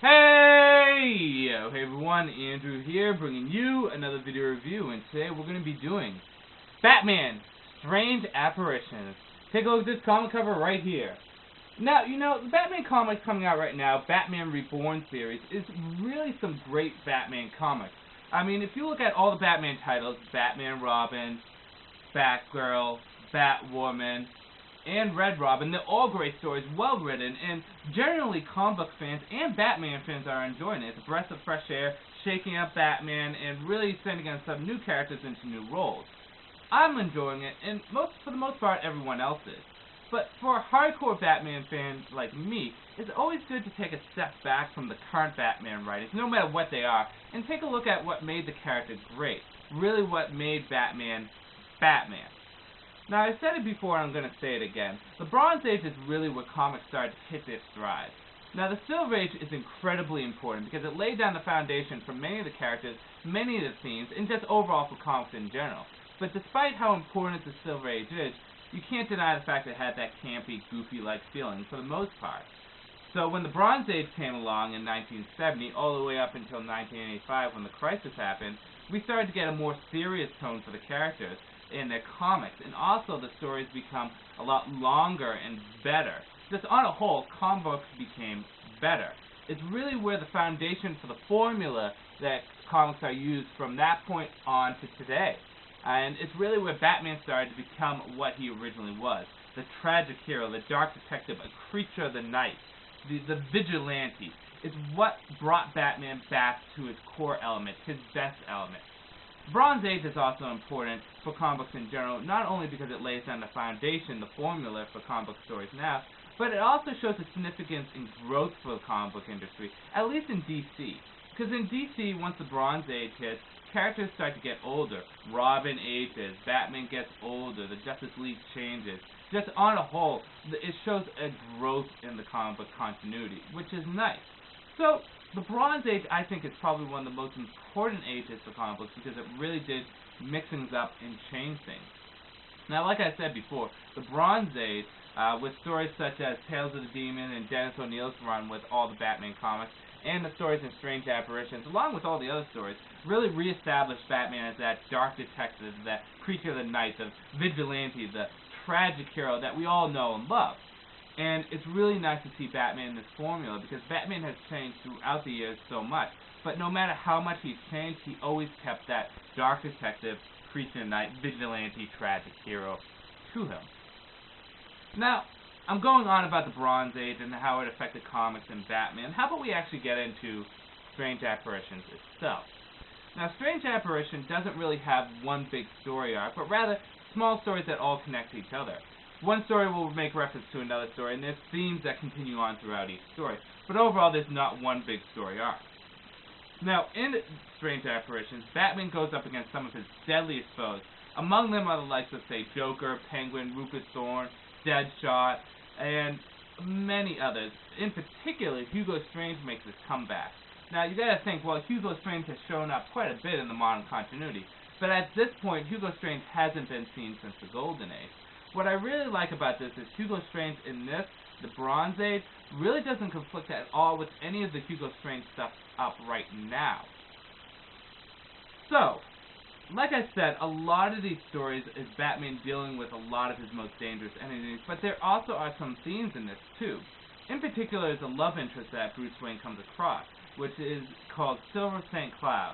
Hey! Hey everyone, Andrew here, bringing you another video review, and today we're going to be doing Batman, Strange Apparitions. Take a look at this comic cover right here. Now, the Batman comics coming out right now, Batman Reborn series, is really some great Batman comics. I mean, if you look at all the Batman titles, Batman Robin, Batgirl, Batwoman, and Red Robin, they're all great stories, well written, and generally comic book fans and Batman fans are enjoying it. It's a breath of fresh air, shaking up Batman, and really sending in some new characters into new roles. I'm enjoying it, and for the most part, everyone else is. But for a hardcore Batman fan like me, it's always good to take a step back from the current Batman writings, no matter what they are, and take a look at what made the character great. Really what made Batman, Batman. Now, I said it before and I'm going to say it again. The Bronze Age is really where comics started to hit their stride. Now, the Silver Age is incredibly important because it laid down the foundation for many of the characters, many of the themes, and just overall for comics in general. But despite how important the Silver Age is, you can't deny the fact that it had that campy, goofy-like feeling for the most part. So when the Bronze Age came along in 1970, all the way up until 1985 when the crisis happened, we started to get a more serious tone for the characters in their comics, and also the stories become a lot longer and better. Just on a whole, comic books became better. It's really where the foundation for the formula that comics are used from that point on to today. And it's really where Batman started to become what he originally was. The tragic hero, the dark detective, a creature of the night, the vigilante. It's what brought Batman back to his core element, his best element. Bronze Age is also important for comic books in general, not only because it lays down the foundation, the formula for comic book stories now, but it also shows a significance in growth for the comic book industry, at least in DC. Because in DC, once the Bronze Age hits, characters start to get older. Robin ages, Batman gets older, the Justice League changes. Just on a whole, it shows a growth in the comic book continuity, which is nice. So, the Bronze Age, I think, is probably one of the most important ages for comic books because it really did mix things up and change things. Now, like I said before, the Bronze Age, with stories such as Tales of the Demon and Dennis O'Neil's run with all the Batman comics, and the stories in Strange Apparitions, along with all the other stories, really reestablished Batman as that dark detective, that creature of the night, the vigilante, the tragic hero that we all know and love. And it's really nice to see Batman in this formula because Batman has changed throughout the years so much. But no matter how much he's changed, he always kept that dark detective, creature of the night, vigilante, tragic hero to him. Now, I'm going on about the Bronze Age and how it affected comics and Batman. How about we actually get into Strange Apparitions itself? Now, Strange Apparition doesn't really have one big story arc, but rather small stories that all connect to each other. One story will make reference to another story, and there's themes that continue on throughout each story. But overall, there's not one big story arc. Now, in Strange Apparitions, Batman goes up against some of his deadliest foes. Among them are the likes of, say, Joker, Penguin, Rufus Thorne, Deadshot, and many others. In particular, Hugo Strange makes his comeback. Now, you gotta think, well, Hugo Strange has shown up quite a bit in the modern continuity, but at this point, Hugo Strange hasn't been seen since the Golden Age. What I really like about this is Hugo Strange in this, the Bronze Age, really doesn't conflict at all with any of the Hugo Strange stuff up right now. So, like I said, a lot of these stories is Batman dealing with a lot of his most dangerous enemies, but there also are some themes in this too. In particular is a love interest that Bruce Wayne comes across, which is called Silver St. Cloud.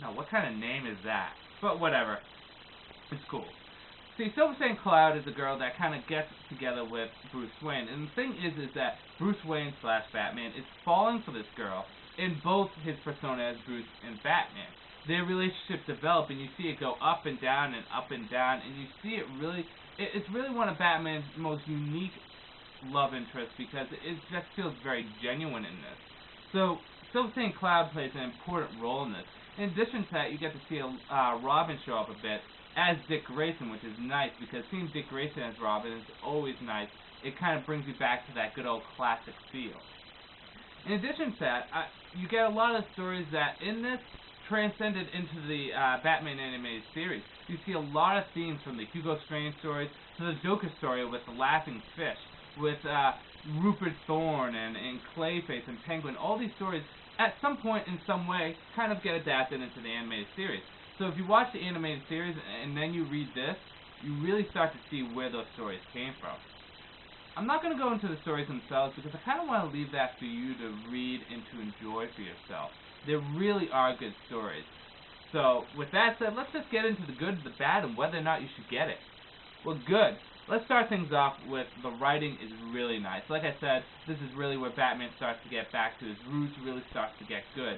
Now, what kind of name is that? But whatever. It's cool. See, Silver St. Cloud is a girl that kind of gets together with Bruce Wayne, and the thing is that Bruce Wayne / Batman is falling for this girl in both his persona as Bruce and Batman. Their relationship develop, and you see it go up and down and up and down, and you see it really, it's really one of Batman's most unique love interests because it just feels very genuine in this. So, Silver St. Cloud plays an important role in this. In addition to that, you get to see Robin show up a bit as Dick Grayson, which is nice because seeing Dick Grayson as Robin is always nice. It kind of brings you back to that good old classic feel. In addition to that, you get a lot of stories that in this transcended into the Batman animated series. You see a lot of themes from the Hugo Strange stories to the Joker story with the laughing fish, with Rupert Thorne and Clayface and Penguin, all these stories at some point in some way kind of get adapted into the animated series. So if you watch the animated series and then you read this, you really start to see where those stories came from. I'm not going to go into the stories themselves because I kind of want to leave that for you to read and to enjoy for yourself. There really are good stories. So with that said, let's just get into the good, the bad, and whether or not you should get it. Well, good. Let's start things off with the writing is really nice. Like I said, this is really where Batman starts to get back to his roots, really starts to get good.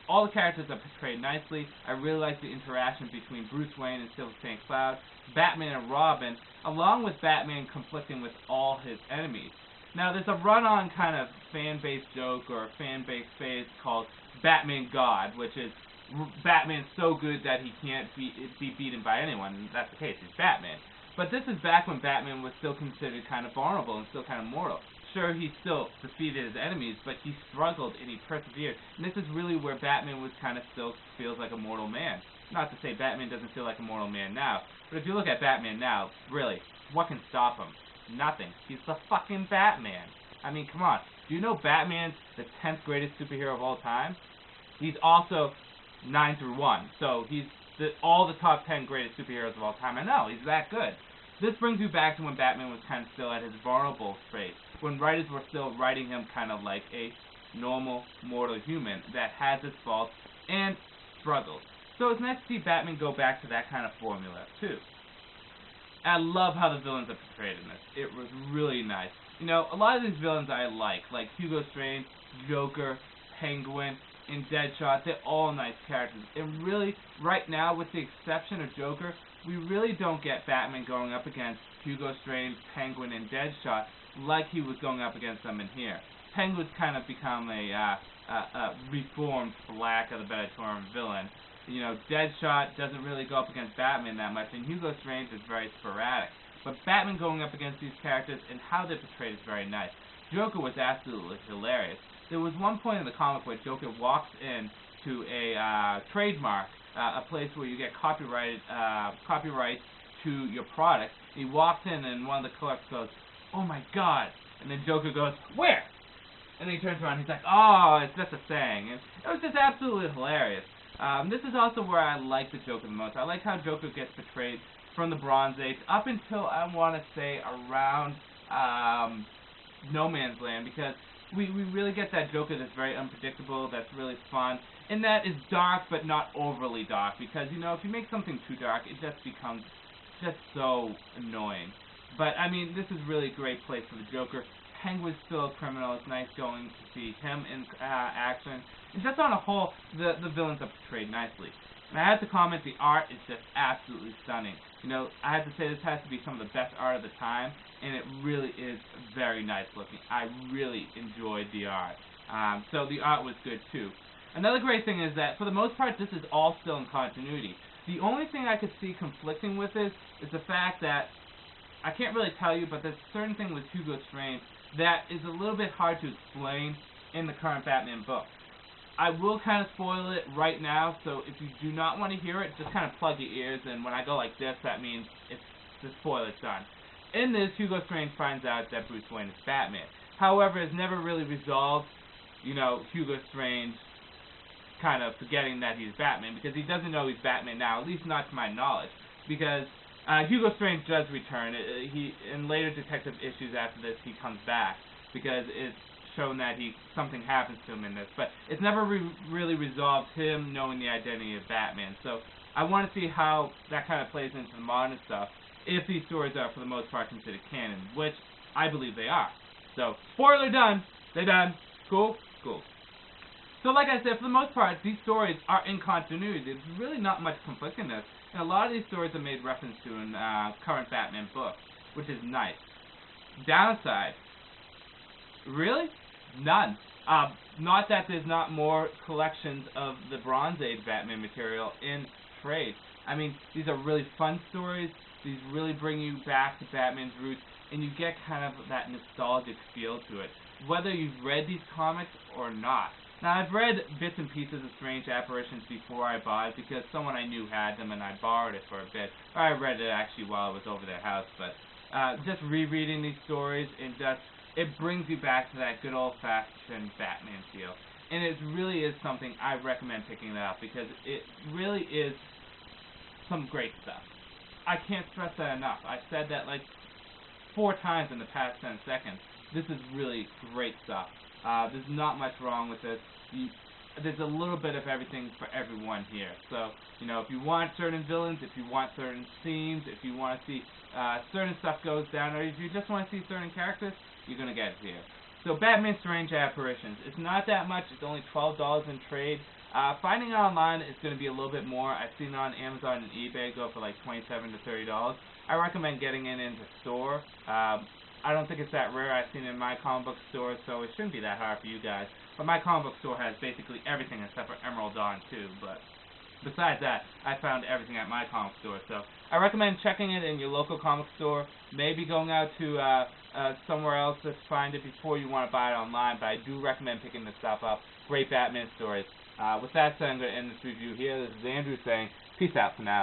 All the characters are portrayed nicely. I really like the interaction between Bruce Wayne and Silver St. Cloud, Batman and Robin, along with Batman conflicting with all his enemies. Now, there's a run-on kind of fan-based joke or fan-based phase called Batman God, which is Batman's so good that he can't be beaten by anyone. And that's the case. He's Batman. But this is back when Batman was still considered kind of vulnerable and still kind of mortal. Sure, he still defeated his enemies, but he struggled and he persevered. And this is really where Batman was kind of still feels like a mortal man. Not to say Batman doesn't feel like a mortal man now, but if you look at Batman now, really, what can stop him? Nothing. He's the fucking Batman. I mean, come on. Do you know Batman's the 10th greatest superhero of all time? He's also 9 through 1, so he's all the top 10 greatest superheroes of all time. I know, he's that good. This brings you back to when Batman was kind of still at his vulnerable trait, when writers were still writing him kind of like a normal, mortal human that has his faults and struggles. So it's nice to see Batman go back to that kind of formula, too. I love how the villains are portrayed in this. It was really nice. You know, a lot of these villains I like Hugo Strange, Joker, Penguin, and Deadshot. They're all nice characters. And really, right now, with the exception of Joker, we really don't get Batman going up against Hugo Strange, Penguin, and Deadshot like he was going up against them in here. Penguin's kind of become a reformed, for lack of a better term, villain. You know, Deadshot doesn't really go up against Batman that much, and Hugo Strange is very sporadic. But Batman going up against these characters and how they're portrayed is very nice. Joker was absolutely hilarious. There was one point in the comic where Joker walks in to a trademark, a place where you get copyrights to your product. He walks in and one of the clerks goes, "Oh my God!" And then Joker goes, "Where?" And then he turns around and he's like, "Oh, it's just a saying." And it was just absolutely hilarious. This is also where I like the Joker the most. I like how Joker gets portrayed from the Bronze Age up until, I want to say, around No Man's Land, because we really get that Joker that's very unpredictable, that's really fun, and that is dark but not overly dark, because, you know, if you make something too dark, it just becomes just so annoying. But, I mean, this is really a great place for the Joker. Penguin's still a criminal. It's nice going to see him in action. And just on a whole, the villains are portrayed nicely. And I have to comment, the art is just absolutely stunning. You know, I have to say this has to be some of the best art of the time, and it really is very nice looking. I really enjoyed the art. So the art was good too. Another great thing is that, for the most part, this is all still in continuity. The only thing I could see conflicting with this is the fact that, I can't really tell you, but there's a certain thing with Hugo Strange that is a little bit hard to explain in the current Batman book. I will kind of spoil it right now, so if you do not want to hear it, just kind of plug your ears, and when I go like this, that means the spoiler's done. In this, Hugo Strange finds out that Bruce Wayne is Batman. However, it's never really resolved, you know, Hugo Strange kind of forgetting that he's Batman, because he doesn't know he's Batman now, at least not to my knowledge, because Hugo Strange does return. In later detective issues after this, he comes back, because it's shown that something happens to him in this, but it's never really resolved him knowing the identity of Batman. So I want to see how that kind of plays into the modern stuff, if these stories are for the most part considered canon, which I believe they are. So, spoiler done. They're done. Cool? Cool. So like I said, for the most part, these stories are in continuity. There's really not much conflictingness, and a lot of these stories are made reference to in current Batman books, which is nice. Downside, really? None. Not that there's not more collections of the Bronze Age Batman material in trade. I mean, these are really fun stories. These really bring you back to Batman's roots, and you get kind of that nostalgic feel to it, whether you've read these comics or not. Now, I've read bits and pieces of Strange Apparitions before I bought it, because someone I knew had them, and I borrowed it for a bit. Or I read it, actually, while I was over their house, but just rereading these stories and just it brings you back to that good old-fashioned Batman feel. And it really is something I recommend picking it up, because it really is some great stuff. I can't stress that enough. I've said that like 4 times in the past 10 seconds. This is really great stuff. There's not much wrong with this. There's a little bit of everything for everyone here. So, you know, if you want certain villains, if you want certain scenes, if you want to see certain stuff goes down, or if you just want to see certain characters, you're going to get it here. So, Batman Strange Apparitions. It's not that much. It's only $12 in trade. Finding it online is going to be a little bit more. I've seen it on Amazon and eBay go for like $27 to $30. I recommend getting it into store. I don't think it's that rare. I've seen it in my comic book store, so it shouldn't be that hard for you guys. But my comic book store has basically everything except for Emerald Dawn too. But besides that, I found everything at my comic store. So I recommend checking it in your local comic store. Maybe going out to somewhere else to find it before you want to buy it online. But I do recommend picking this stuff up. Great Batman stories. With that said, I'm going to end this review here. This is Andrew saying, peace out for now.